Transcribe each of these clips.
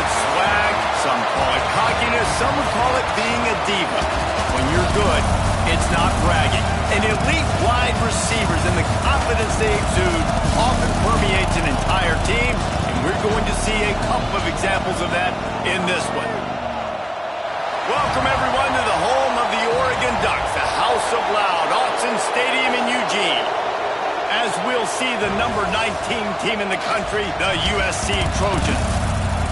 swag, some call it cockiness, some would call it being a diva. When you're good, it's not bragging. And elite wide receivers and the confidence they exude often permeates an entire team, and we're going to see a couple of examples of that in this one. Welcome, everyone, to the home of the Oregon Ducks, the House of Loud, Autzen Stadium in Eugene. As we'll see the number 19 team in the country, the USC Trojans,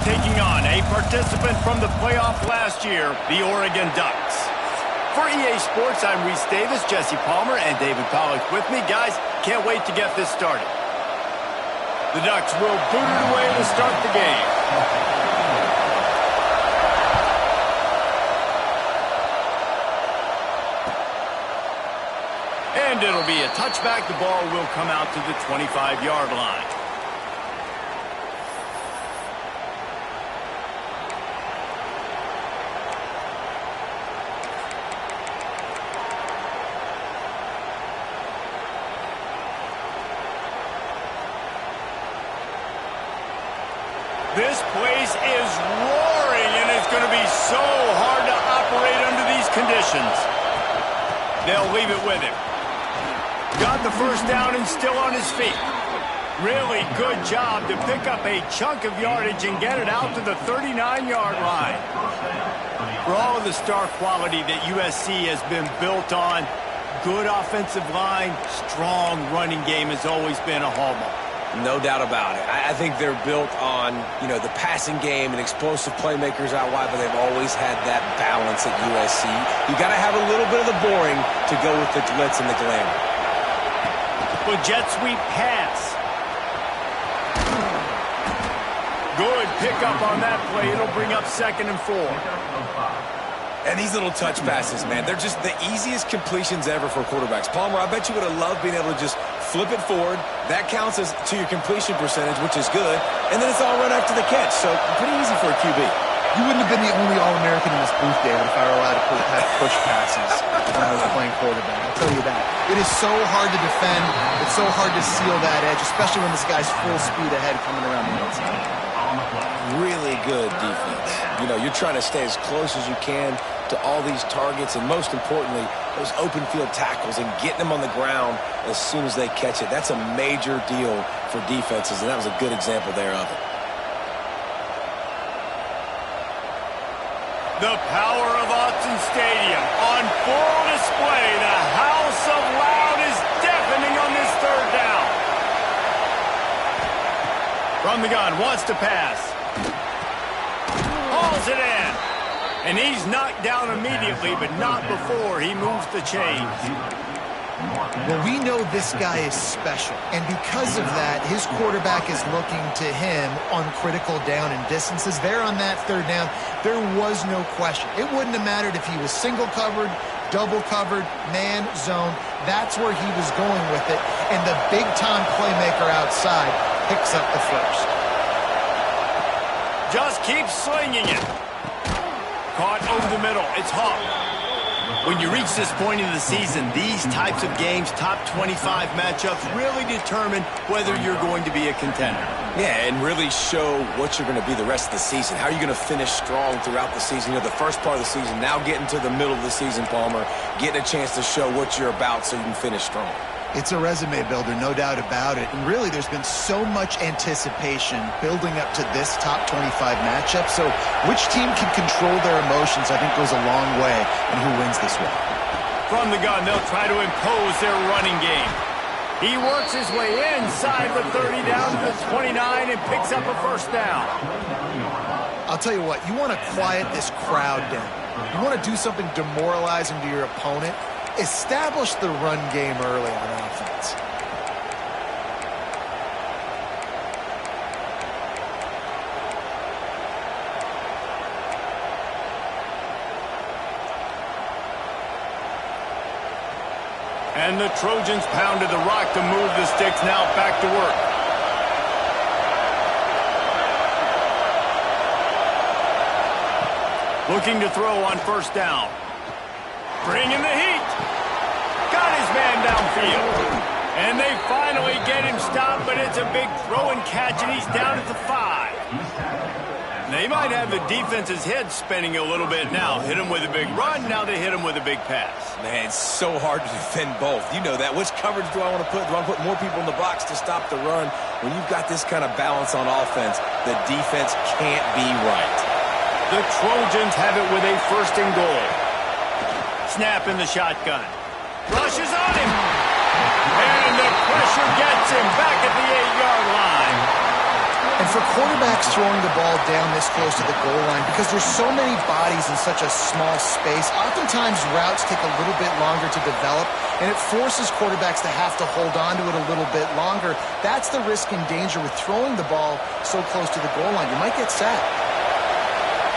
taking on a participant from the playoff last year, the Oregon Ducks. For EA Sports, I'm Reese Davis, Jesse Palmer, and David Pollack with me. Guys, can't wait to get this started. The Ducks will boot it away to start the game. And it'll be a touchback. The ball will come out to the 25-yard line. This place is roaring, and it's going to be so hard to operate under these conditions. They'll leave it with him. Got the first down and still on his feet. Really good job to pick up a chunk of yardage and get it out to the 39-yard line. For all of the star quality that USC has been built on, good offensive line, strong running game has always been a hallmark. No doubt about it. I think they're built on, the passing game and explosive playmakers out wide, but they've always had that balance at USC. You got to have a little bit of the boring to go with the glitz and the glamour. Well, jet sweep pass. Good pickup on that play. It'll bring up 2nd and 4. And these little touch passes, man, they're just the easiest completions ever for quarterbacks. Palmer, I bet you would have loved being able to just flip it forward. That counts as to your completion percentage, which is good. And then it's all run after the catch. So pretty easy for a QB. You wouldn't have been the only All-American in this booth, David, if I were allowed to have push passes when I was playing quarterback. I'll tell you that. It is so hard to defend. It's so hard to seal that edge, especially when this guy's full speed ahead coming around the outside. Really good defense. You're trying to stay as close as you can to all these targets, and most importantly, those open field tackles and getting them on the ground as soon as they catch it. That's a major deal for defenses, and that was a good example there of it. The power of Autzen Stadium on full display. The House of Loud is deafening on this 3rd down. From the gun, wants to pass. Hauls it in. And he's knocked down immediately, but not before he moves the chains. Well, we know this guy is special, and because of that, his quarterback is looking to him on critical down and distances. There on that 3rd down, there was no question. It wouldn't have mattered if he was single covered, double covered, man, zone. That's where he was going with it, and the big-time playmaker outside picks up the first. Just keep slinging it. Caught over the middle. It's Hawk. When you reach this point in the season, these types of games, top 25 matchups, really determine whether you're going to be a contender. Yeah, and really show what you're going to be the rest of the season. How are you going to finish strong throughout the season? The first part of the season, now getting to the middle of the season, Palmer, getting a chance to show what you're about so you can finish strong. It's a resume builder, no doubt about it. And really, there's been so much anticipation building up to this top 25 matchup. So which team can control their emotions, I think, goes a long way in who wins this one. From the gun, they'll try to impose their running game. He works his way inside the 30 down to the 29 and picks up a 1st down. I'll tell you what, you want to quiet this crowd down. You want to do something demoralizing to your opponent. Establish the run game early on offense. And the Trojans pounded the rock to move the sticks. Now back to work. Looking to throw on 1st down. Bringing the heat. Got his man downfield. And they finally get him stopped, but it's a big throw and catch, and he's down at the 5. They They might have the defense's head spinning a little bit now. Hit him with a big run, now they hit him with a big pass. Man, it's so hard to defend both. You know that. Which coverage do I want to put? Do I want to put more people in the box to stop the run? When you've got this kind of balance on offense, the defense can't be right. The Trojans have it with a 1st and goal. Snap in the shotgun. Rushes on him. And the pressure gets him back at the 8-yard line. And for quarterbacks throwing the ball down this close to the goal line, because there's so many bodies in such a small space, oftentimes routes take a little bit longer to develop, and it forces quarterbacks to have to hold on to it a little bit longer. That's the risk and danger with throwing the ball so close to the goal line. You might get sacked.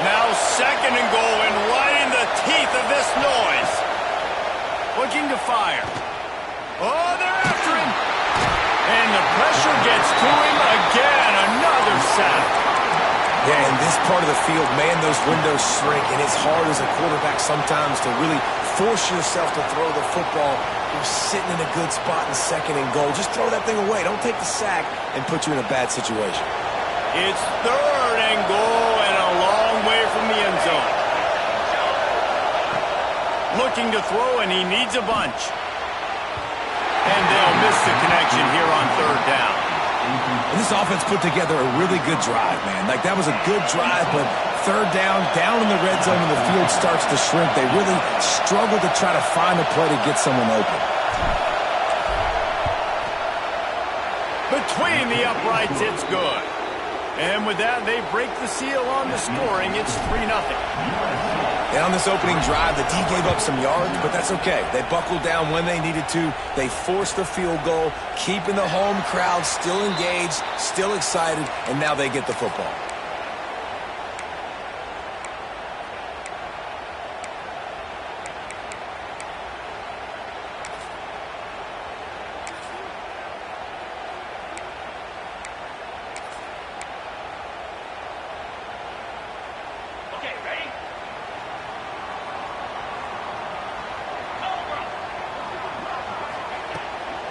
Now 2nd and goal, and right in the teeth of this noise. Looking to fire. Oh, they're after him. And the pressure gets to him again. Another sack. Yeah, in this part of the field, man, those windows shrink, and it's hard as a quarterback sometimes to really force yourself to throw the football. You're sitting in a good spot in 2nd and goal. Just throw that thing away. Don't take the sack and put you in a bad situation. It's 3rd and goal and a long way from the end zone. Looking to throw, and he needs a bunch. And they'll miss the connection here on 3rd down. And this offense put together a really good drive, man. Like, that was a good drive, but 3rd down in the red zone, and the field starts to shrink. They really struggle to try to find a play to get someone open. Between the uprights, it's good. And with that, they break the seal on the scoring. It's 3-0. And on this opening drive, the D gave up some yards, but that's okay. They buckled down when they needed to. They forced the field goal, keeping the home crowd still engaged, still excited, and now they get the football.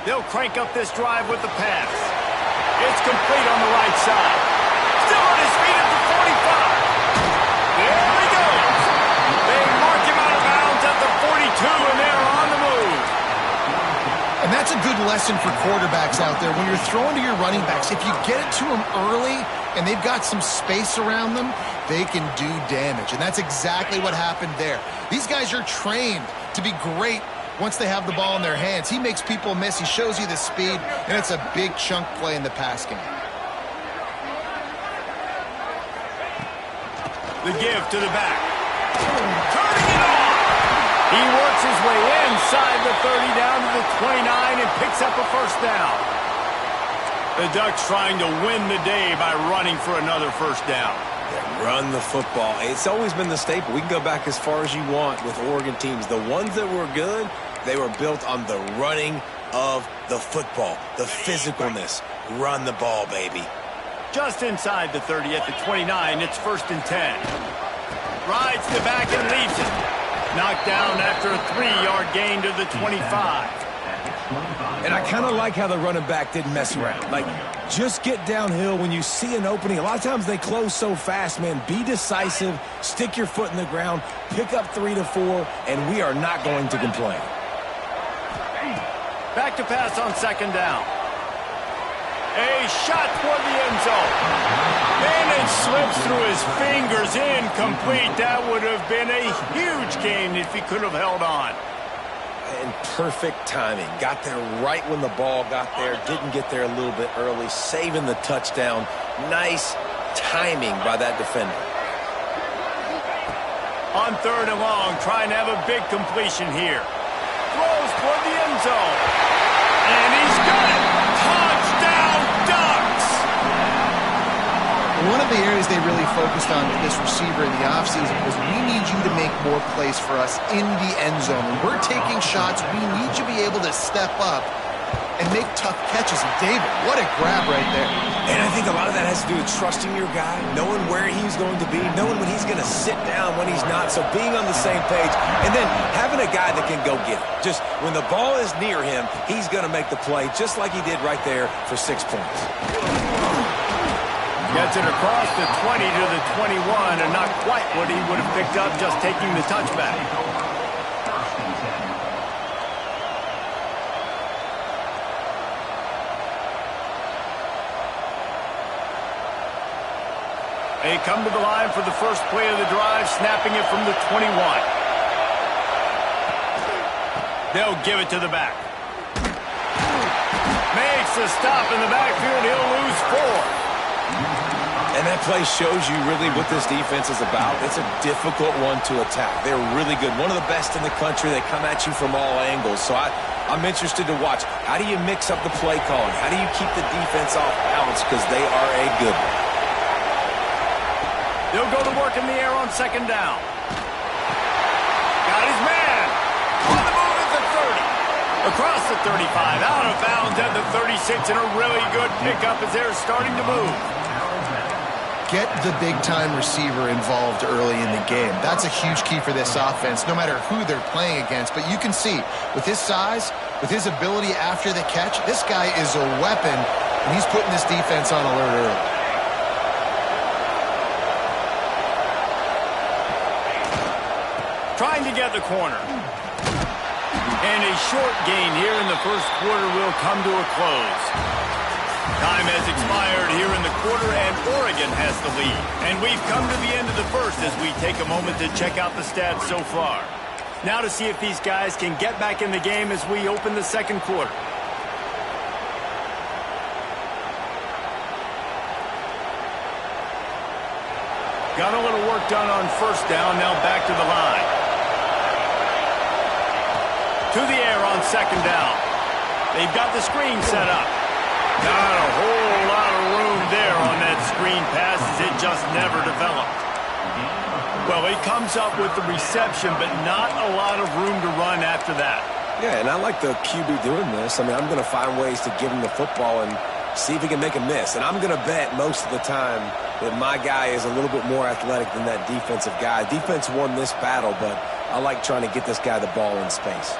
They'll crank up this drive with the pass. It's complete on the right side. Still on his feet at the 45. There he goes. They mark him out of bounds at the 42, and they're on the move. And that's a good lesson for quarterbacks out there. When you're throwing to your running backs, if you get it to them early and they've got some space around them, they can do damage. And that's exactly what happened there. These guys are trained to be great once they have the ball in their hands. He makes people miss. He shows you the speed, and it's a big chunk play in the pass game. The give to the back. Turning it on. He works his way inside the 30 down to the 29 and picks up a 1st down. The Ducks trying to win the day by running for another 1st down. Run the football. It's always been the staple. We can go back as far as you want with Oregon teams. The ones that were good, they were built on the running of the football, the physicalness. Run the ball, baby. Just inside the 30 at the 29, it's 1st and 10. Rides the back and leaves it. Knocked down after a 3-yard gain to the 25. And I kind of like how the running back didn't mess around. Like, just get downhill when you see an opening. A lot of times they close so fast, man. Be decisive, stick your foot in the ground, pick up 3 to 4, and we are not going to complain. Back to pass on 2nd down. A shot toward the end zone. And it slips through his fingers, incomplete. That would have been a huge gain if he could have held on. And perfect timing. Got there right when the ball got there. Didn't get there a little bit early. Saving the touchdown. Nice timing by that defender. On 3rd and long, trying to have a big completion here. Throws toward the end zone. And he's got it. Touchdown, Ducks! One of the areas they really focused on with this receiver in the offseason was we need you to make more plays for us in the end zone. When we're taking shots, we need you to be able to step up and make tough catches. And David, what a grab right there. And I think a lot of that has to do with trusting your guy, knowing where he's going to be, knowing when he's going to sit down, when he's not. So being on the same page, and then having a guy that can go get it. Just when the ball is near him, he's going to make the play just like he did right there for 6 points. Gets it across the 20 to the 21, and not quite what he would have picked up just taking the touchback. They come to the line for the first play of the drive, snapping it from the 21. They'll give it to the back. Makes a stop in the backfield. He'll lose 4. And that play shows you really what this defense is about. It's a difficult one to attack. They're really good. One of the best in the country. They come at you from all angles. So I'm interested to watch. How do you mix up the play calling? How do you keep the defense off balance? Because they are a good one. They'll go to work in the air on second down. Got his man. On the move at the 30. Across the 35. Out of bounds at the 36. And a really good pickup as they're starting to move. Get the big-time receiver involved early in the game. That's a huge key for this offense, no matter who they're playing against. But you can see, with his size, with his ability after the catch, this guy is a weapon, and he's putting this defense on alert early. Trying to get the corner. And a short gain here in the first quarter will come to a close. Time has expired here in the quarter, and Oregon has the lead. And we've come to the end of the first as we take a moment to check out the stats so far. Now to see if these guys can get back in the game as we open the second quarter. Got a little work done on first down, now back to the line. To the air on second down. They've got the screen set up. Not a whole lot of room there on that screen pass as it just never developed. Well, he comes up with the reception, but not a lot of room to run after that. Yeah, and I like the QB doing this. I mean, I'm going to find ways to give him the football and see if he can make a miss. And I'm going to bet most of the time that my guy is a little bit more athletic than that defensive guy. Defense won this battle, but I like trying to get this guy the ball in space.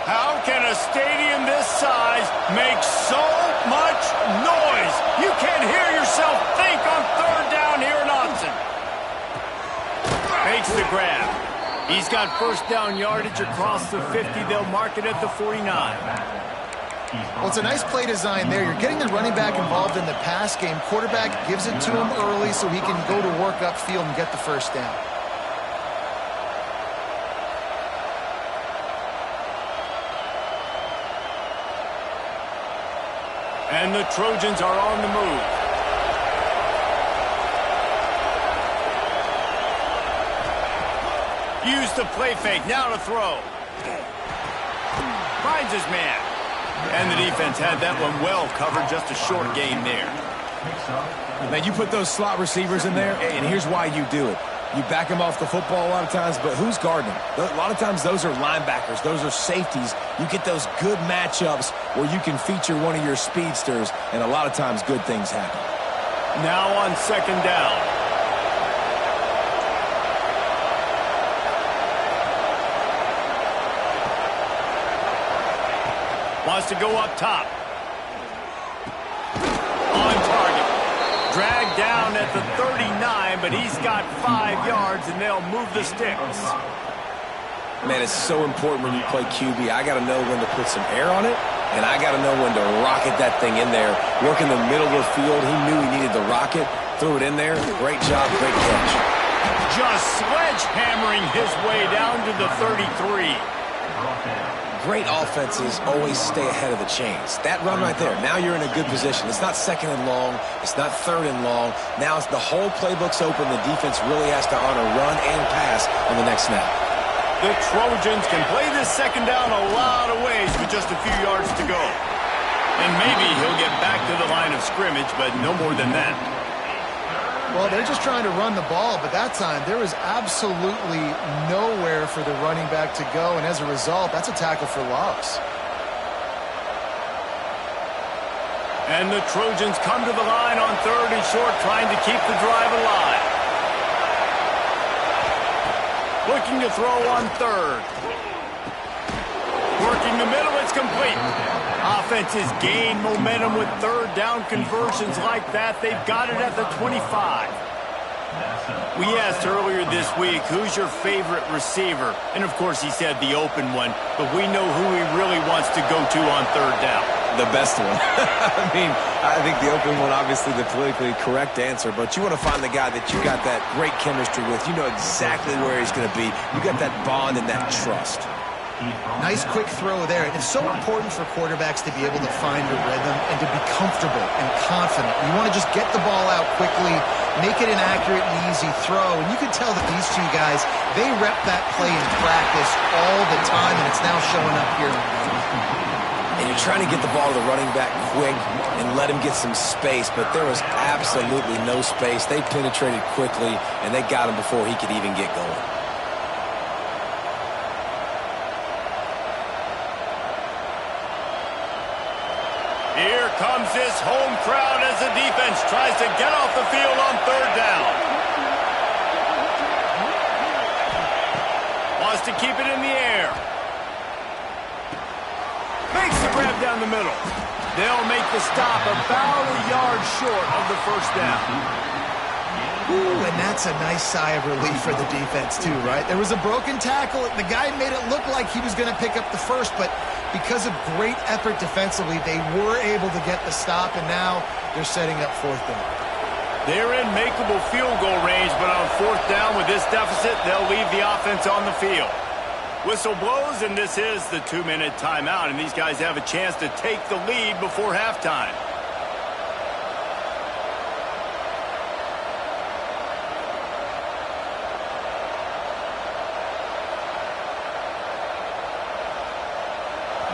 How can a stadium this size make so much noise? You can't hear yourself think on third down here in Austin. Makes the grab. He's got first down yardage across the 50. They'll mark it at the 49. Well, it's a nice play design there. You're getting the running back involved in the pass game. Quarterback gives it to him early so he can go to work upfield and get the first down. And the Trojans are on the move. Use the play fake, now to throw. Finds his man. And the defense had that one well covered, just a short gain there. Man, you put those slot receivers in there, and here's why you do it. You back them off the football a lot of times, but who's guarding them? A lot of times those are linebackers. Those are safeties. You get those good matchups where you can feature one of your speedsters, and a lot of times good things happen. Now on second down. Wants to go up top. On target. Dragged down at the 39, but he's got 5 yards, and they'll move the sticks. Man, it's so important when you play QB. I got to know when to put some air on it, and I got to know when to rocket that thing in there. Work in the middle of the field. He knew he needed the rocket. Threw it in there. Great job, great catch. Just sledgehammering his way down to the 33. Great offenses always stay ahead of the chains. That run right there, now you're in a good position. It's not second and long. It's not third and long. Now it's the whole playbook's open. The defense really has to honor run and pass on the next snap. The Trojans can play this second down a lot of ways with just a few yards to go. And maybe he'll get back to the line of scrimmage, but no more than that. Well, they're just trying to run the ball, but that time there was absolutely nowhere for the running back to go, and as a result, that's a tackle for loss. And the Trojans come to the line on third and short, trying to keep the drive alive. Looking to throw on third. Working Working the middle, it's complete. Offenses gain momentum with third down conversions like that. They've got it at the 25. We asked earlier this week, who's your favorite receiver? And, of course, he said the open one, but we know who he really wants to go to on third down. The best one. I think the open one, obviously the politically correct answer, but you want to find the guy that you got that great chemistry with. You know exactly where he's going to be. You got that bond and that trust. Nice quick throw there. It's so important for quarterbacks to be able to find a rhythm and to be comfortable and confident. You want to just get the ball out quickly, make it an accurate and easy throw. And you can tell that these two guys, they rep that play in practice all the time, and it's now showing up here. And you're trying to get the ball to the running back quick and let him get some space, but there was absolutely no space. They penetrated quickly, and they got him before he could even get going. Here comes this home crowd as the defense tries to get off the field on third down. Wants to keep it in the air. Makes the grab down the middle. They'll make the stop about a yard short of the first down. Ooh, and that's a nice sigh of relief for the defense too, right? There was a broken tackle. The guy made it look like he was going to pick up the first, but because of great effort defensively, they were able to get the stop, and now they're setting up fourth down. They're in makeable field goal range, but on fourth down with this deficit, they'll leave the offense on the field. Whistle blows, and this is the 2-minute timeout, and these guys have a chance to take the lead before halftime.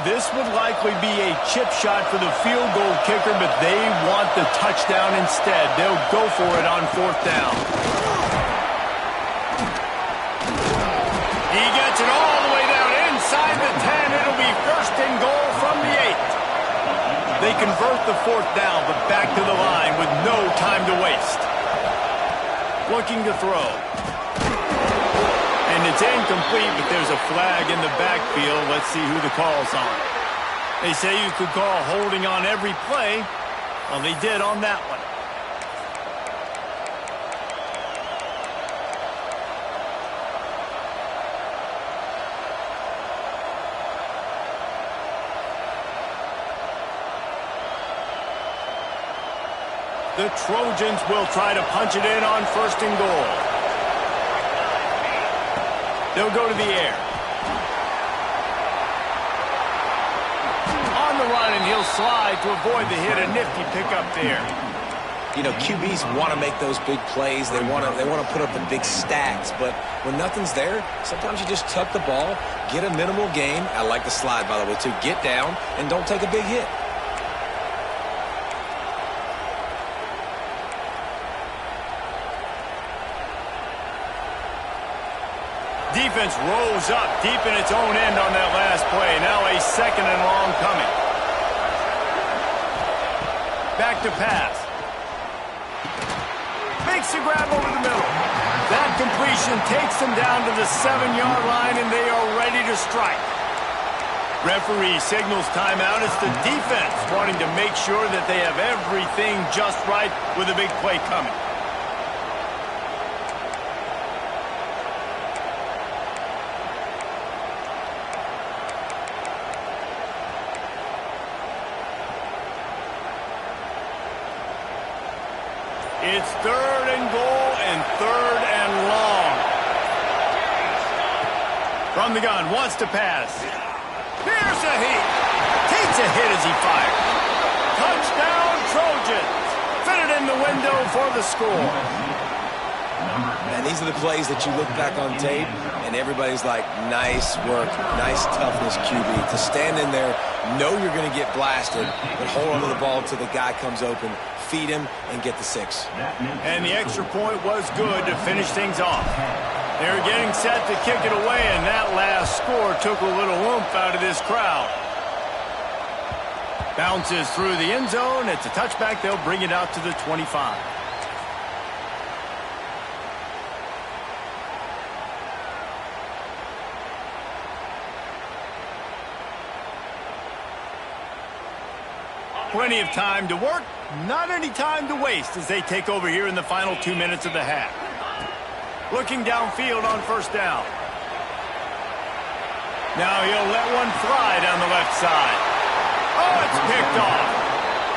This would likely be a chip shot for the field goal kicker, but they want the touchdown instead. They'll go for it on fourth down. He gets it all the way down inside the 10. It'll be first and goal from the 8. They convert the fourth down, but back to the line with no time to waste. Looking to throw. And it's incomplete, but there's a flag in the backfield. Let's see who the call's on. They say you could call holding on every play. Well, they did on that one. The Trojans will try to punch it in on first and goal. They'll go to the air. On the run, and he'll slide to avoid the hit. A nifty pickup there. You know, QBs want to make those big plays. They want to put up the big stacks. But when nothing's there, sometimes you just tuck the ball, get a minimal gain. I like the slide, by the way, too. Get down and don't take a big hit. Defense rolls up deep in its own end on that last play. Now a second and long coming. Back to pass. Makes the grab over the middle. That completion takes them down to the 7-yard line, and they are ready to strike. Referee signals timeout. It's the defense wanting to make sure that they have everything just right with a big play coming. It's third and goal and third and long. From the gun, wants to pass. Here's a hit. Takes a hit as he fires. Touchdown, Trojans. Fit it in the window for the score. And these are the plays that you look back on tape, and everybody's like, nice work, nice toughness, QB. To stand in there, know you're going to get blasted, but hold on to the ball until the guy comes open, feed him, and get the 6. And the extra point was good to finish things off. They were getting set to kick it away, and that last score took a little oomph out of this crowd. Bounces through the end zone. It's a touchback. They'll bring it out to the 25. Plenty of time to work, not any time to waste as they take over here in the final 2 minutes of the half. Looking downfield on first down. Now he'll let one fly down the left side. Oh, it's picked off.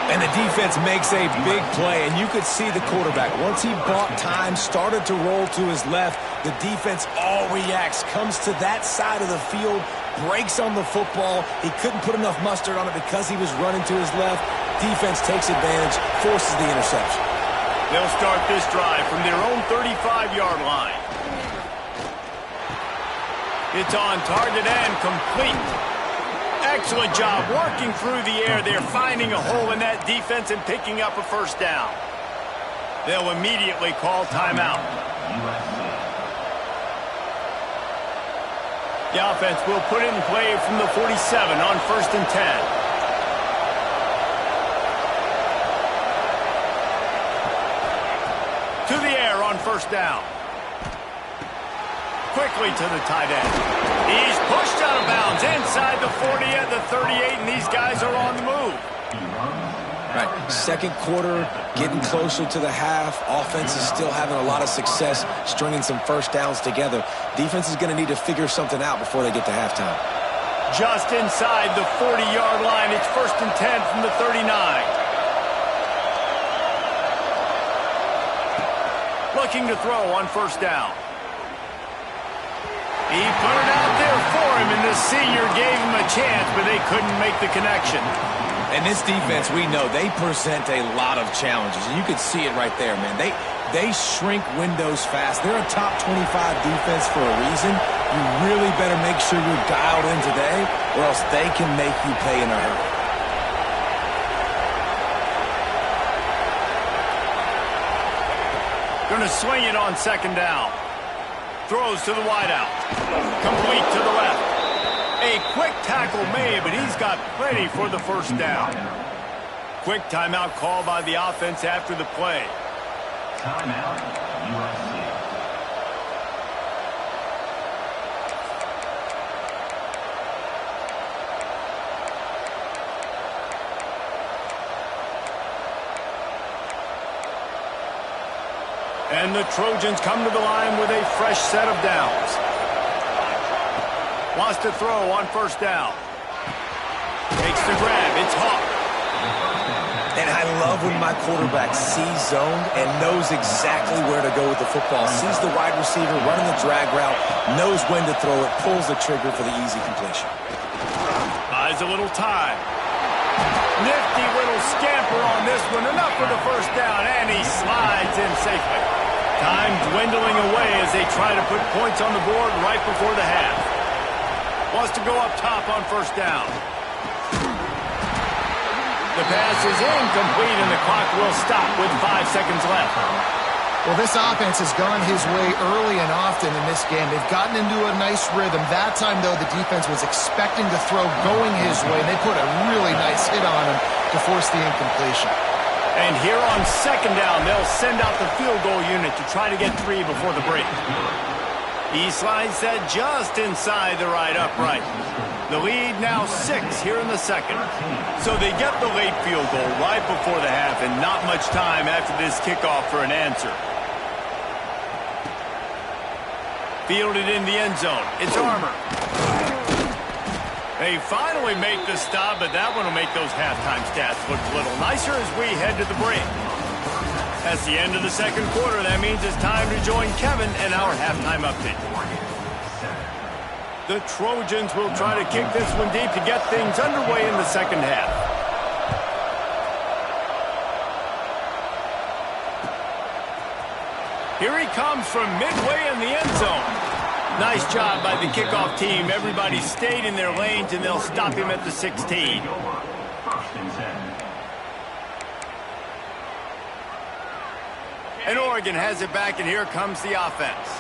And the defense makes a big play, and you could see the quarterback. Once he bought time, started to roll to his left, the defense all reacts, comes to that side of the field, breaks on the football. He couldn't put enough mustard on it because he was running to his left. Defense takes advantage, forces the interception. They'll start this drive from their own 35-yard line. It's on target and complete. Excellent job working through the air there, finding a hole in that defense and picking up a first down. They'll immediately call timeout. The offense will put it in play from the 47 on 1st and 10. To the air on first down. Quickly to the tight end. He's pushed out of bounds inside the 40 at the 38, and these guys are on the move. Right, second quarter, getting closer to the half. Offense is still having a lot of success stringing some first downs together. Defense is going to need to figure something out before they get to halftime. Just inside the 40-yard line, it's 1st and 10 from the 39. Looking to throw on first down. He put it out there for him, and the senior gave him a chance, but they couldn't make the connection. And this defense, we know, they present a lot of challenges. You could see it right there, man. They shrink windows fast. They're a top 25 defense for a reason. You really better make sure you're dialed in today, or else they can make you pay in a hurry. Going to swing it on second down. Throws to the wideout. Complete to the left. A quick tackle made, but he's got plenty for the first down. Quick timeout call by the offense after the play. Timeout, USC. And the Trojans come to the line with a fresh set of downs. Wants to throw on first down. Takes the grab. It's Hawk. And I love when my quarterback sees zone and knows exactly where to go with the football. Sees the wide receiver running the drag route, knows when to throw it, pulls the trigger for the easy completion. Buys a little time. Nifty little scamper on this one. Enough for the first down, and he slides in safely. Time dwindling away as they try to put points on the board right before the half. Wants to go up top on first down. The pass is incomplete, and the clock will stop with 5 seconds left. Well, this offense has gone his way early and often in this game. They've gotten into a nice rhythm. That time, though, the defense was expecting the throw going his way, and they put a really nice hit on him to force the incompletion. And here on second down, they'll send out the field goal unit to try to get 3 before the break. He slides that just inside the right upright. The lead now 6 here in the second. So they get the late field goal right before the half, and not much time after this kickoff for an answer. Fielded in the end zone. It's Armour. They finally make the stop, but that one will make those halftime stats look a little nicer as we head to the break. That's the end of the second quarter. That means it's time to join Kevin and our halftime update. The Trojans will try to kick this one deep to get things underway in the second half. Here he comes from midway in the end zone. Nice job by the kickoff team. Everybody stayed in their lanes, and they'll stop him at the 16. And Oregon has it back, and here comes the offense.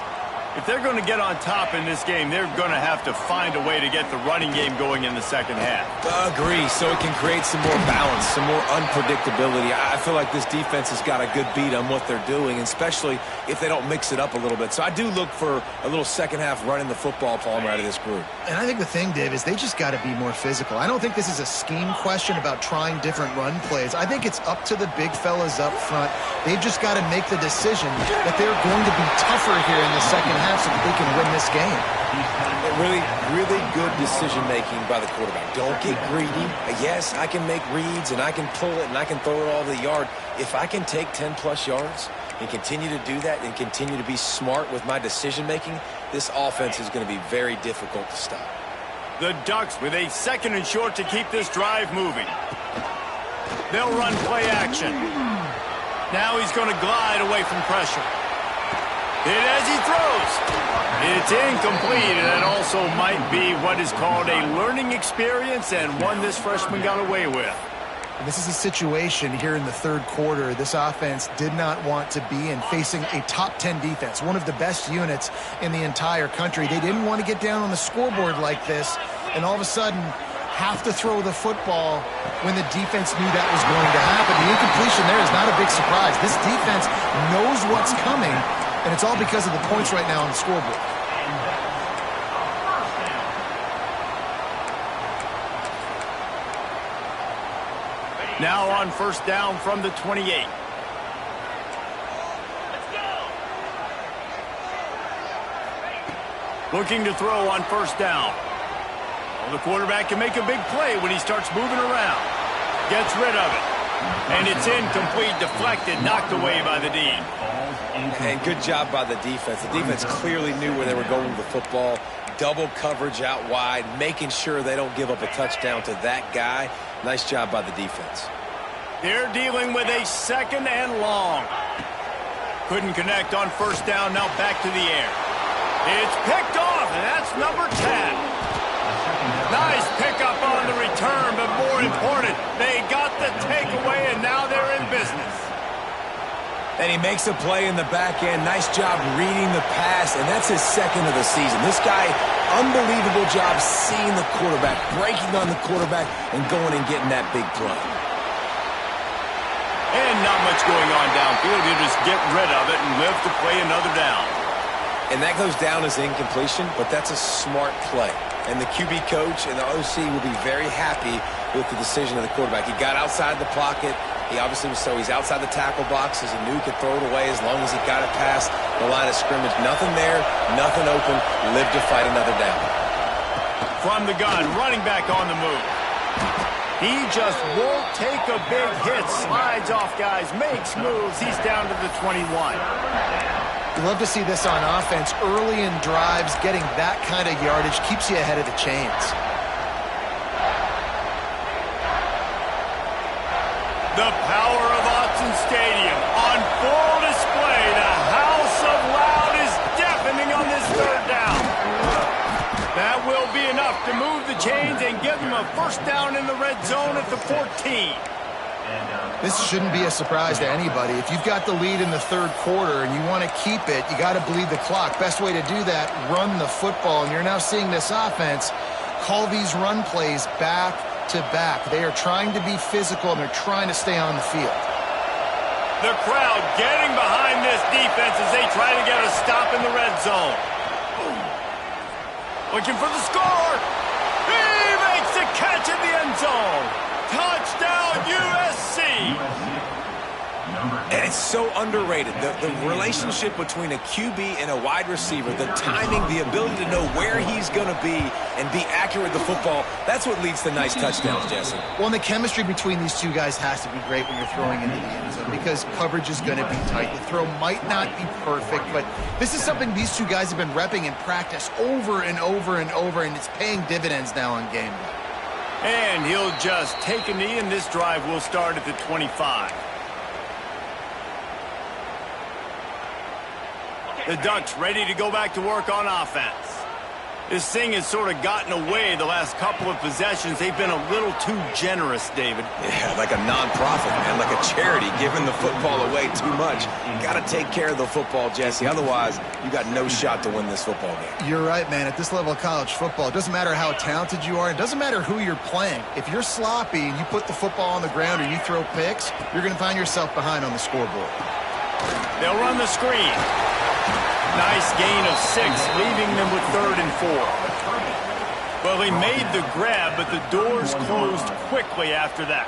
If they're going to get on top in this game, they're going to have to find a way to get the running game going in the second half. Agree, so it can create some more balance, some more unpredictability. I feel like this defense has got a good beat on what they're doing, especially if they don't mix it up a little bit. So I do look for a little second half running the football, Palmer, out of this group. And I think the thing, Dave, is they just got to be more physical. I don't think this is a scheme question about trying different run plays. I think it's up to the big fellas up front. They've just got to make the decision that they're going to be tougher here in the second half so that they can win this game. Really, really good decision-making by the quarterback. Don't get greedy. Yes, I can make reads, and I can pull it, and I can throw it all the yard. If I can take 10-plus yards and continue to do that and continue to be smart with my decision-making, this offense is going to be very difficult to stop. The Ducks with a 2nd and short to keep this drive moving. They'll run play action. Now he's going to glide away from pressure. Hit as he throws. It's incomplete, and that also might be what is called a learning experience and one this freshman got away with. This is a situation here in the third quarter this offense did not want to be in, facing a top 10 defense, one of the best units in the entire country. They didn't want to get down on the scoreboard like this, and all of a sudden have to throw the football when the defense knew that was going to happen. The incompletion there is not a big surprise. This defense knows what's coming, and it's all because of the points right now on the scoreboard. Now on 1st down from the 28. Looking to throw on 1st down. Well, the quarterback can make a big play when he starts moving around. Gets rid of it. And it's incomplete, deflected, knocked away by the D. And good job by the defense. The defense clearly knew where they were going with the football. Double coverage out wide, making sure they don't give up a touchdown to that guy. Nice job by the defense. They're dealing with a 2nd and long. Couldn't connect on 1st down, now back to the air. It's picked off, and that's number 10. Nice pickup on the return, but more important, they got the takeaway, and now they're in business. And he makes a play in the back end. Nice job reading the pass, and that's his 2nd of the season. This guy, unbelievable job seeing the quarterback, breaking on the quarterback, and going and getting that big play. And not much going on downfield. You just get rid of it and live to play another down. And that goes down as incompletion, but that's a smart play. And the QB coach and the OC will be very happy with the decision of the quarterback. He got outside the pocket. He obviously was he's outside the tackle boxes. He knew he could throw it away as long as he got it past the line of scrimmage. Nothing there, nothing open. Live to fight another down. From the gun, running back on the move. He just won't take a big hit. Slides off guys, makes moves. He's down to the 21. You love to see this on offense. Early in drives, getting that kind of yardage keeps you ahead of the chains. The power of Autzen Stadium on full display. The house of loud is deafening on this 3rd down. That will be enough to move the chains and give them a 1st down in the red zone at the 14. This shouldn't be a surprise to anybody. If you've got the lead in the 3rd quarter and you want to keep it, you got to bleed the clock. Best way to do that, run the football. And you're now seeing this offense call these run plays back to back. They are trying to be physical, and they're trying to stay on the field. The crowd getting behind this defense as they try to get a stop in the red zone. Looking for the score. He makes the catch in the end zone. Touchdown, USC. And it's so underrated. The relationship between a QB and a wide receiver, the timing, the ability to know where he's going to be and be accurate with the football, that's what leads to nice touchdowns, Jesse. Well, and the chemistry between these two guys has to be great when you're throwing into the end zone because coverage is going to be tight. The throw might not be perfect, but this is something these two guys have been repping in practice over and over and over, and it's paying dividends now on game day. And he'll just take a knee, and this drive will start at the 25. The Ducks ready to go back to work on offense. This thing has sort of gotten away the last couple of possessions. They've been a little too generous, David. Yeah, like a non-profit, man, like a charity, giving the football away too much. Got to take care of the football, Jesse. Otherwise, you got no shot to win this football game. You're right, man. At this level of college football, it doesn't matter how talented you are. It doesn't matter who you're playing. If you're sloppy and you put the football on the ground or you throw picks, you're going to find yourself behind on the scoreboard. They'll run the screen. Nice gain of 6, leaving them with 3rd and 4. Well, he made the grab, but the doors closed quickly after that.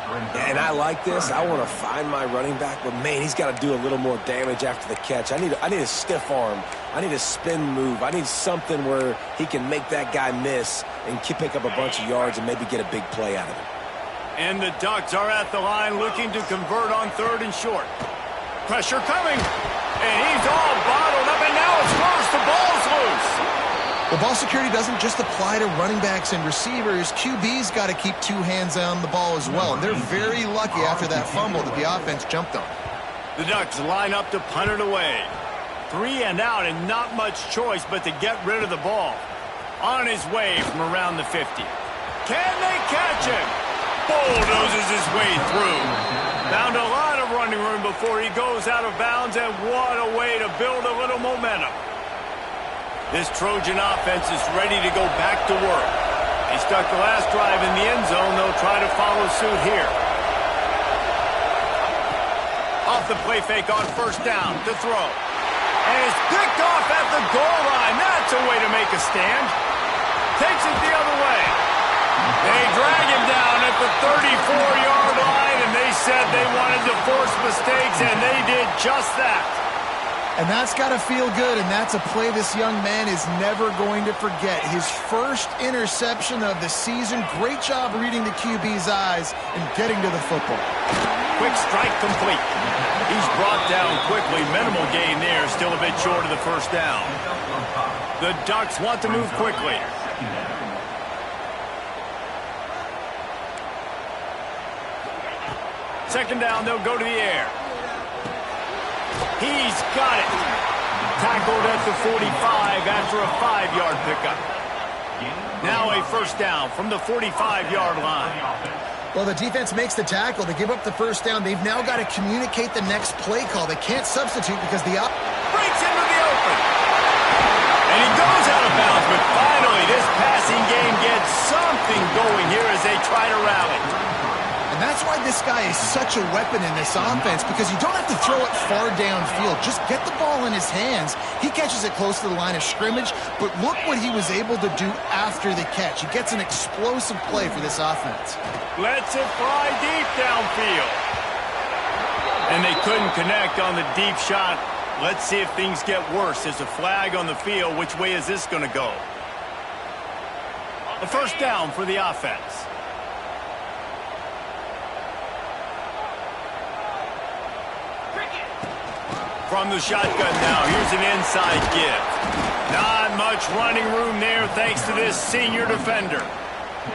And I like this. I want to find my running back, but, man, he's got to do a little more damage after the catch. I need a stiff arm. I need a spin move. I need something where he can make that guy miss and pick up a bunch of yards and maybe get a big play out of it. And the Ducks are at the line looking to convert on 3rd and short. Pressure coming. And he's all bottled up, and now it's worse. The ball's loose. Well, ball security doesn't just apply to running backs and receivers. QB's got to keep 2 hands on the ball as well. And they're very lucky after that fumble that the offense jumped on. The Ducks line up to punt it away. 3 and out, and not much choice but to get rid of the ball. On his way from around the 50. Can they catch him? Bulldozes his way through. Found a lot of running room before he goes out of bounds, and what a way to build a little momentum. This Trojan offense is ready to go back to work. They stuck the last drive in the end zone. They'll try to follow suit here. Off the play fake on 1st down to throw. And it's picked off at the goal line. That's a way to make a stand. Takes it the other way. They drag him down at the 34-yard line, and they said they wanted to force mistakes, and they did just that. And that's got to feel good, and that's a play this young man is never going to forget. His first interception of the season. Great job reading the QB's eyes and getting to the football. Quick strike complete. He's brought down quickly. Minimal gain there, still a bit short of the 1st down. The Ducks want to move quickly. Second down, they'll go to the air. He's got it. Tackled at the 45 after a 5-yard pickup. Now a 1st down from the 45-yard line. Well, the defense makes the tackle. They give up the 1st down. They've now got to communicate the next play call. They can't substitute because the breaks into the open. And he goes out of bounds, but finally this passing game gets something going here as they try to rally. And that's why this guy is such a weapon in this offense, because you don't have to throw it far downfield. Just get the ball in his hands. He catches it close to the line of scrimmage, but look what he was able to do after the catch. He gets an explosive play for this offense. Lets it fly deep downfield. And they couldn't connect on the deep shot. Let's see if things get worse. There's a flag on the field. Which way is this going to go? The 1st down for the offense. From the shotgun now, here's an inside give. Not much running room there thanks to this senior defender.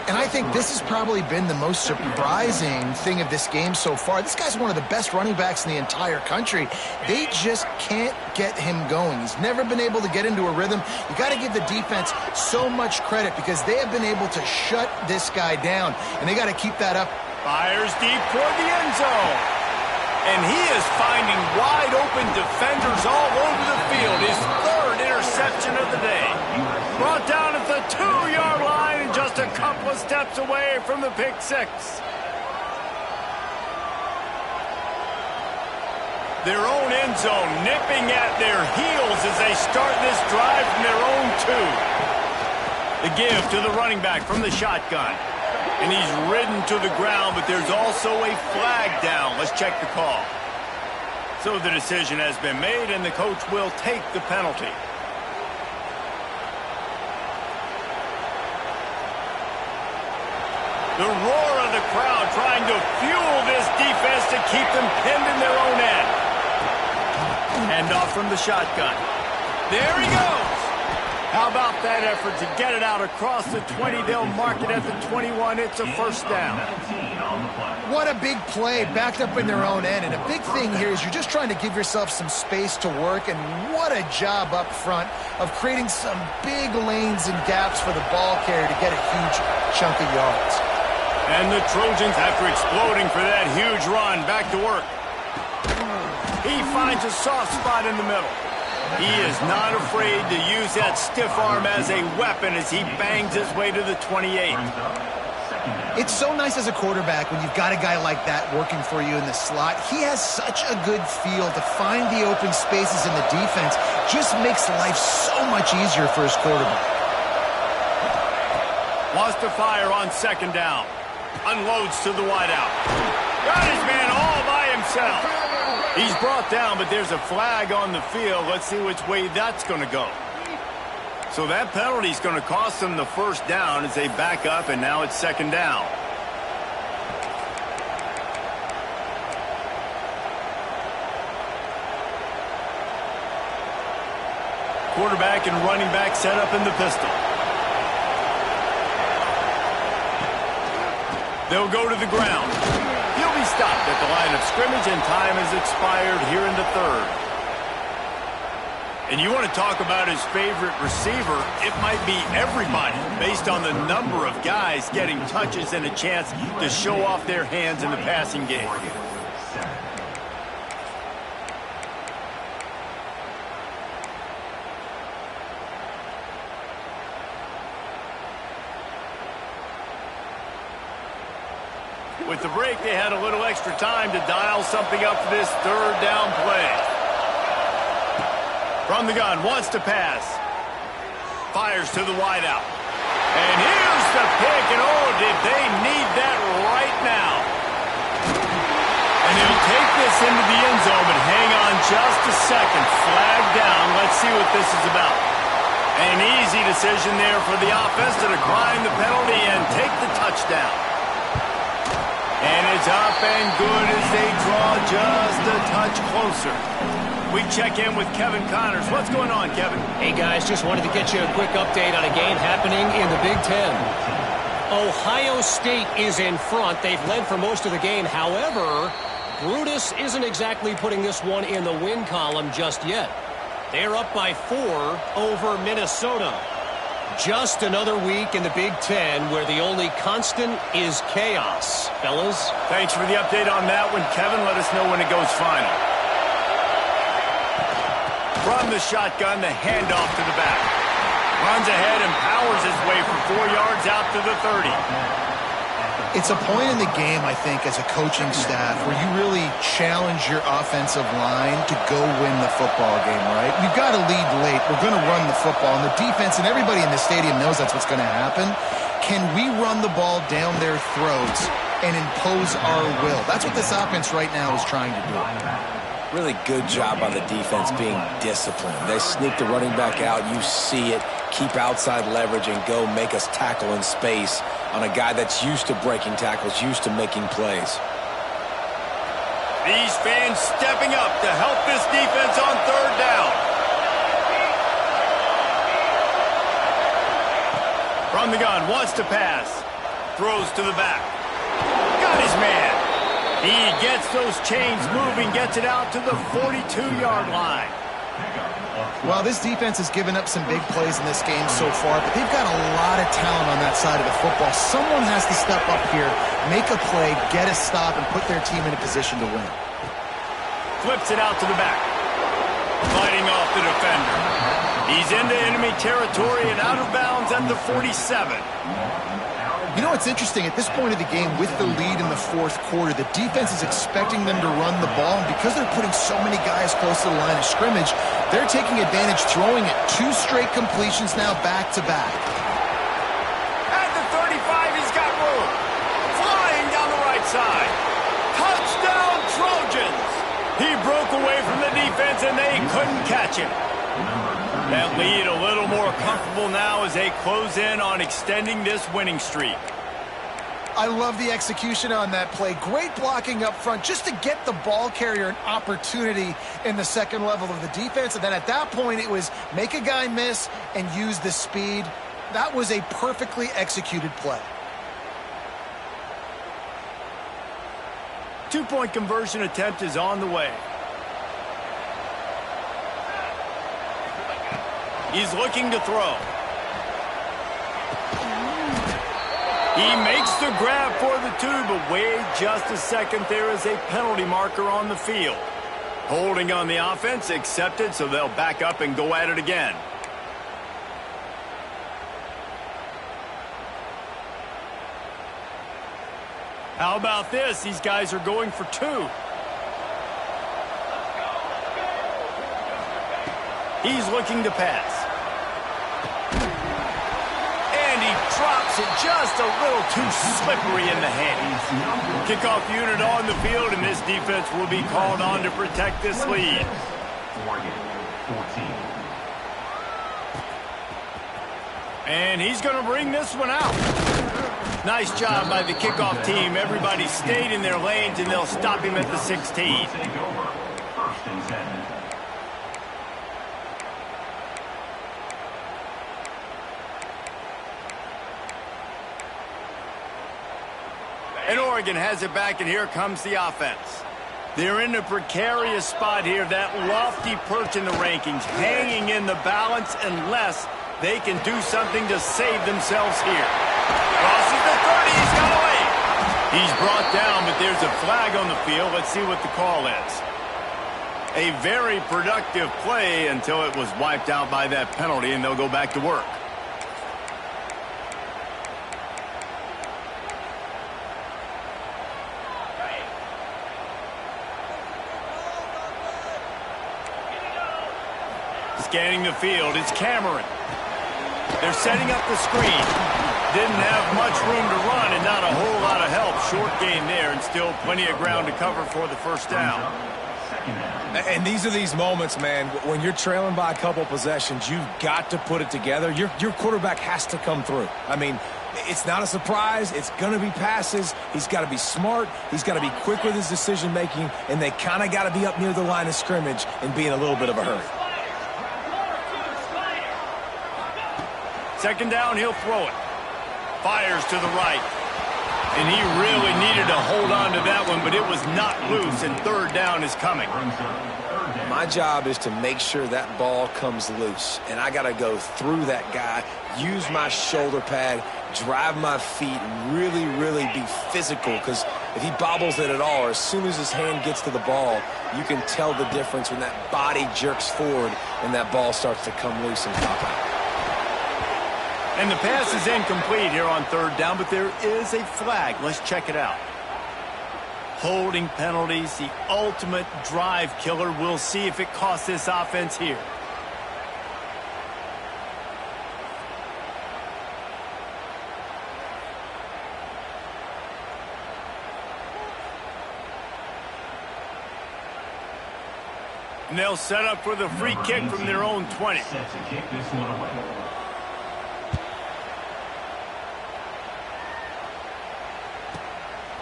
And I think this has probably been the most surprising thing of this game so far. This guy's one of the best running backs in the entire country. They just can't get him going. He's never been able to get into a rhythm. You got to give the defense so much credit because they have been able to shut this guy down, and they got to keep that up. Fires deep toward the end zone. And he is finding wide-open defenders all over the field. His 3rd interception of the day. Brought down at the 2-yard line and just a couple of steps away from the pick 6. Their own end zone nipping at their heels as they start this drive from their own 2. The give to the running back from the shotgun. And he's ridden to the ground, but there's also a flag down. Let's check the call. So the decision has been made, and the coach will take the penalty. The roar of the crowd trying to fuel this defense to keep them pinned in their own end. Hand off from the shotgun. There he goes. How about that effort to get it out across the 20? They'll mark it at the 21. It's a 1st down. on the play. What a big play, backed up in their own end. And a big thing here is you're just trying to give yourself some space to work, and what a job up front of creating some big lanes and gaps for the ball carrier to get a huge chunk of yards. And the Trojans, after exploding for that huge run, back to work. He finds a soft spot in the middle. He is not afraid to use that stiff arm as a weapon as he bangs his way to the 28. It's so nice as a quarterback when you've got a guy like that working for you in the slot. He has such a good feel to find the open spaces in the defense. Just makes life so much easier for his quarterback. Wants to fire on second down. Unloads to the wideout. Got his man all by himself. He's brought down, but there's a flag on the field. Let's see which way that's going to go. So that penalty is going to cost them the first down as they back up, and now it's second down. Quarterback and running back set up in the pistol. They'll go to the ground. He'll be stopped at the line of scrimmage, and time has expired here in the third. And you want to talk about his favorite receiver, it might be everybody, based on the number of guys getting touches and a chance to show off their hands in the passing game. With the break, they had a little extra time to dial something up for this third down play. From the gun, wants to pass. Fires to the wideout. And here's the pick, and oh, did they need that right now. And he'll take this into the end zone, but hang on just a second. Flag down. Let's see what this is about. An easy decision there for the offense to decline the penalty and take the touchdown. And it's up and good as they draw just a touch closer. We check in with Kevin Connors. What's going on, Kevin? Hey, guys, just wanted to get you a quick update on a game happening in the Big Ten. Ohio State is in front. They've led for most of the game. However, Brutus isn't exactly putting this one in the win column just yet. They're up by 4 over Minnesota. Just another week in the Big Ten where the only constant is chaos. Fellas? Thanks for the update on that one, Kevin. Let us know when it goes final. From the shotgun, the handoff to the back. Runs ahead and powers his way for 4 yards out to the 30. It's a point in the game, I think, as a coaching staff where you really challenge your offensive line to go win the football game, right? We've got to lead late. We're going to run the football. And the defense and everybody in the stadium knows that's what's going to happen. Can we run the ball down their throats and impose our will? That's what this offense right now is trying to do. Really good job by the defense being disciplined. They sneak the running back out. You see it. Keep outside leverage and go make us tackle in space on a guy that's used to breaking tackles, used to making plays. These fans stepping up to help this defense on third down. From the gun, wants to pass. Throws to the back. Got his man. He gets those chains moving, gets it out to the 42-yard line. Well, this defense has given up some big plays in this game so far, but they've got a lot of talent on that side of the football. Someone has to step up here, make a play, get a stop, and put their team in a position to win. Flips it out to the back. Fighting off the defender. He's into enemy territory and out of bounds at the 47. You know what's interesting? At this point of the game, with the lead in the fourth quarter, the defense is expecting them to run the ball, and because they're putting so many guys close to the line of scrimmage, they're taking advantage, throwing it 2 straight completions now back-to-back. At the 35, he's got room. Flying down the right side. Touchdown, Trojans! He broke away from the defense, and they couldn't catch him. That lead a little more comfortable now as they close in on extending this winning streak. I love the execution on that play. Great blocking up front just to get the ball carrier an opportunity in the second level of the defense. And then at that point, it was make a guy miss and use the speed. That was a perfectly executed play. two-point conversion attempt is on the way. He's looking to throw. He makes the grab for the two, but wait just a second. There is a penalty marker on the field. Holding on the offense, accepted, so they'll back up and go at it again. How about this? These guys are going for two. He's looking to pass. And he drops it just a little too slippery in the hand. Kickoff unit on the field, and this defense will be called on to protect this lead. And he's going to bring this one out. Nice job by the kickoff team. Everybody stayed in their lanes, and they'll stop him at the 16. And Oregon has it back, and here comes the offense. They're in a precarious spot here, that lofty perch in the rankings, hanging in the balance unless they can do something to save themselves here. Crosses the 30, he's got away. He's brought down, but there's a flag on the field. Let's see what the call is. A very productive play until it was wiped out by that penalty, and they'll go back to work. Scanning the field, it's Cameron. They're setting up the screen. Didn't have much room to run and not a whole lot of help. Short gain there and still plenty of ground to cover for the first down. And these are these moments, man, when you're trailing by a couple possessions, you've got to put it together. Your quarterback has to come through. I mean, it's not a surprise. It's going to be passes. He's got to be smart. He's got to be quick with his decision-making, and they kind of got to be up near the line of scrimmage and be in a little bit of a hurry. Second down, he'll throw it. Fires to the right. And he really needed to hold on to that one, but it was not loose, and third down is coming. My job is to make sure that ball comes loose, and I got to go through that guy, use my shoulder pad, drive my feet, and really, really be physical, because if he bobbles it at all, or as soon as his hand gets to the ball, you can tell the difference when that body jerks forward and that ball starts to come loose and pop out. And the pass is incomplete here on third down, but there is a flag. Let's check it out. Holding penalties, the ultimate drive killer. We'll see if it costs this offense here. And they'll set up for the free kick from their own 20. Set to kick this one away.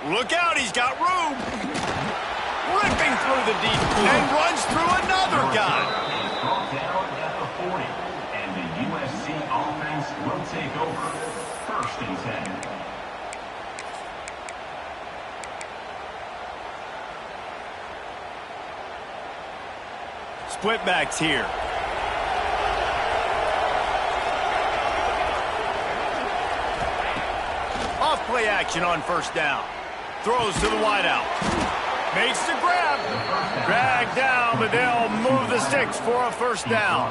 Look out, he's got room. Ripping through the deep and runs through another guy. Brought down at the 40, and the USC offense will take over. First and 10. Split backs here. Off play action on first down. Throws to the wideout. Makes the grab. Dragged down, but they'll move the sticks for a first down.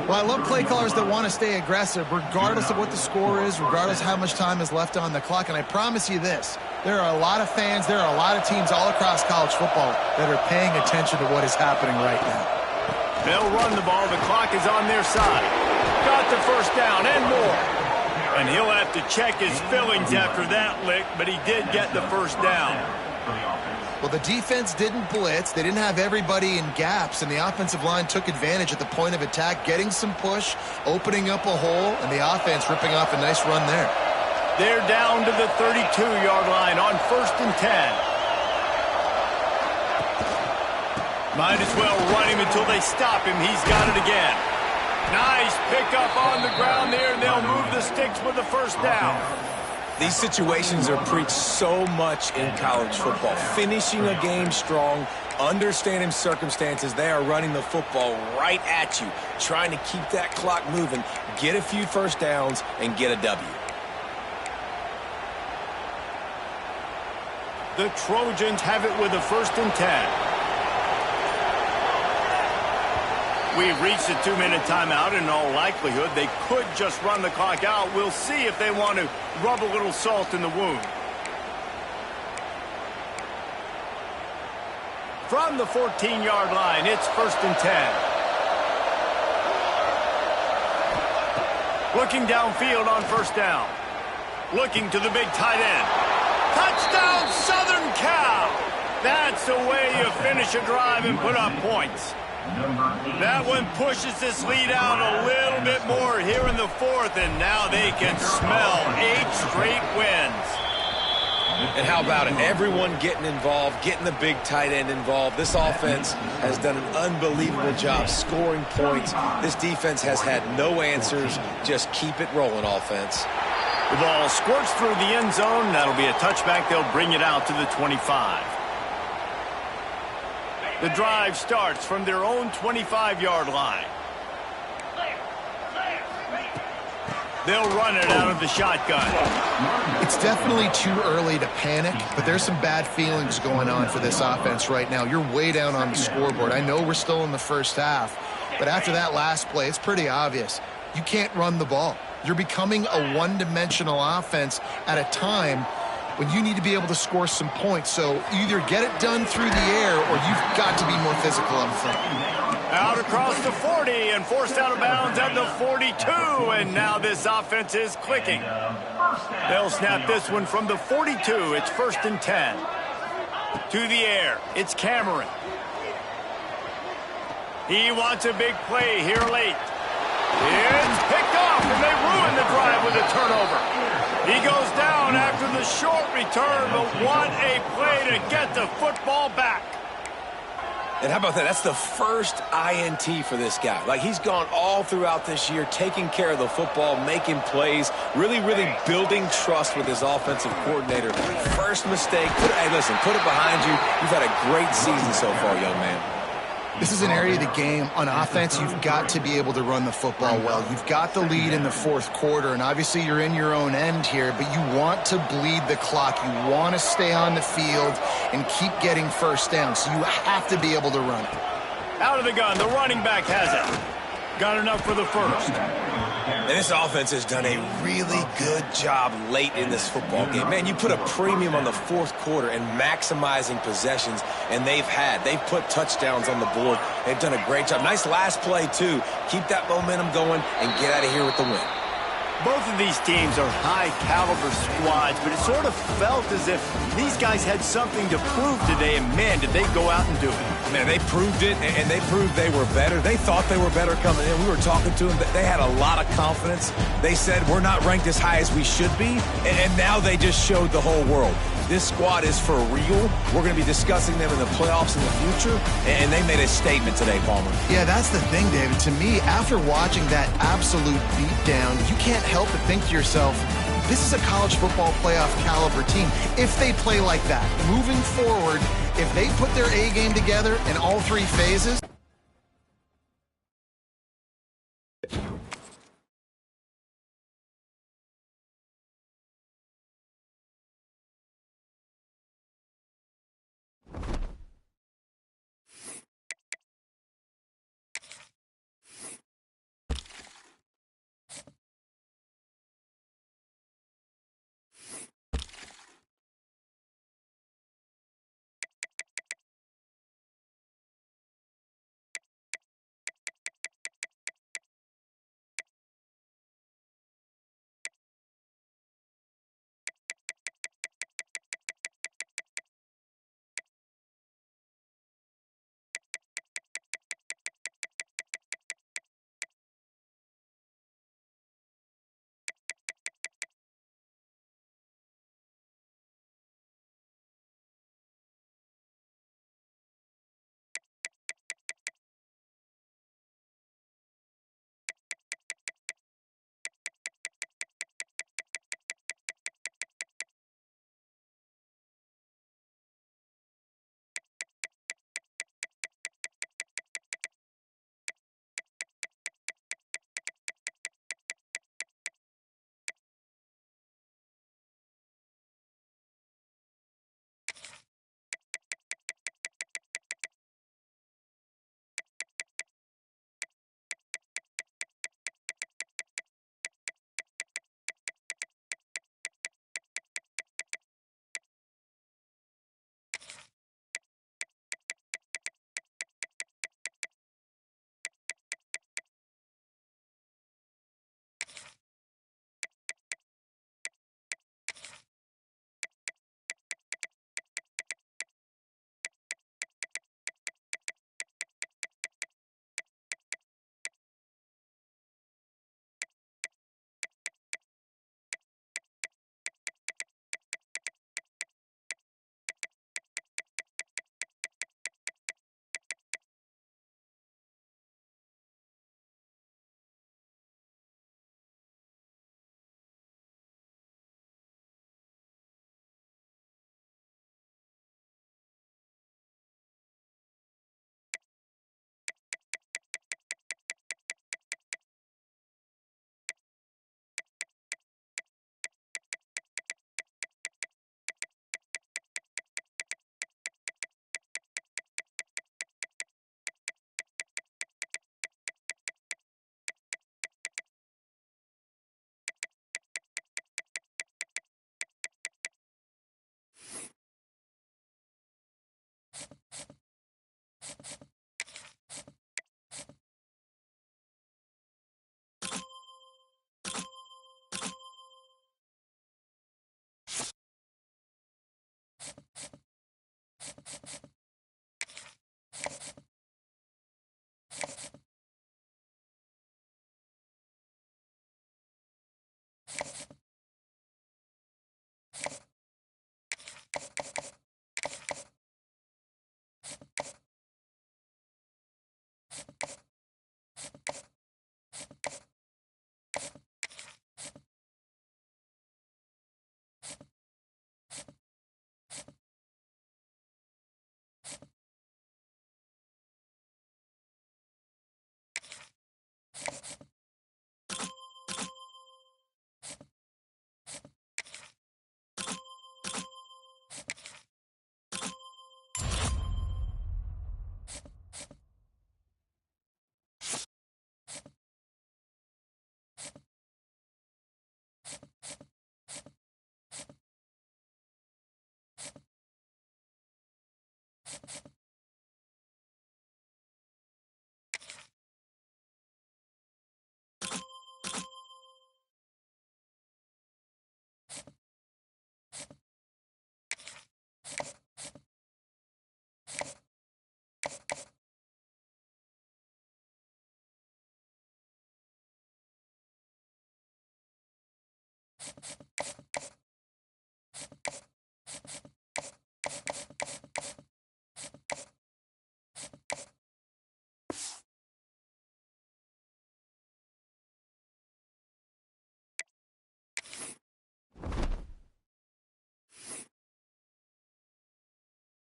Well, I love play callers that want to stay aggressive, regardless of what the score is, regardless of how much time is left on the clock. And I promise you this, there are a lot of fans, there are a lot of teams all across college football that are paying attention to what is happening right now. They'll run the ball. The clock is on their side. Got the first down and more. And he'll have to check his fillings after that lick, but he did get the first down. Well, the defense didn't blitz. They didn't have everybody in gaps, and the offensive line took advantage at the point of attack, getting some push, opening up a hole, and the offense ripping off a nice run there. They're down to the 32-yard line on first and 10. Might as well run him until they stop him. He's got it again. Nice pickup on the ground there, and they'll move the sticks with the first down. These situations are preached so much in college football. Finishing a game strong, understanding circumstances. They are running the football right at you, trying to keep that clock moving, get a few first downs, and get a W. The Trojans have it with a 1st and 10. We've reached a 2-minute timeout. In all likelihood, they could just run the clock out. We'll see if they want to rub a little salt in the wound. From the 14-yard line, it's 1st and 10. Looking downfield on 1st down. Looking to the big tight end. Touchdown, Southern Cal! That's the way you finish a drive and put up points. That one pushes this lead out a little bit more here in the 4th, and now they can smell 8 straight wins. And how about it? Everyone getting involved, getting the big tight end involved. This offense has done an unbelievable job scoring points. This defense has had no answers. Just keep it rolling, offense. The ball squirts through the end zone. That'll be a touchback. They'll bring it out to the 25. The drive starts from their own 25-yard line. They'll run it out of the shotgun. It's definitely too early to panic, but there's some bad feelings going on for this offense right now. You're way down on the scoreboard. I know we're still in the 1st half, but after that last play, it's pretty obvious. You can't run the ball. You're becoming a one-dimensional offense at a time when you need to be able to score some points. So either get it done through the air or you've got to be more physical up front. Out across the 40 and forced out of bounds at the 42. And now this offense is clicking. They'll snap this one from the 42. It's 1st and 10. To the air. It's Cameron. He wants a big play here late. It's picked off, and they ruin the drive with a turnover. He goes down after the short return, but what a play to get the football back. And how about that? That's the first INT for this guy. Like, he's gone all throughout this year, taking care of the football, making plays, really building trust with his offensive coordinator. First mistake. Hey, listen, put it behind you. You've had a great season so far, young man. This is an area of the game on offense you've got to be able to run the football well. You've got the lead in the 4th quarter, and obviously you're in your own end here, but you want to bleed the clock. You want to stay on the field and keep getting first down, so you have to be able to run it. Out of the gun, the running back has it. Got enough for the 1st. And this offense has done a really good job late in this football game. Man, you put a premium on the 4th quarter and maximizing possessions, and they've put touchdowns on the board. They've done a great job. Nice last play, too. Keep that momentum going and get out of here with the win. Both of these teams are high-caliber squads, but it sort of felt as if these guys had something to prove today, and, man, did they go out and do it. Man, they proved it, and they proved they were better. They thought they were better coming in. We were talking to them. They had a lot of confidence. They said, we're not ranked as high as we should be, and now they just showed the whole world. This squad is for real. We're going to be discussing them in the playoffs in the future, and they made a statement today, Palmer. Yeah, that's the thing, David. To me, after watching that absolute beatdown, you can't help but think to yourself, this is a college football playoff caliber team. If they play like that, moving forward, if they put their A game together in all 3 phases,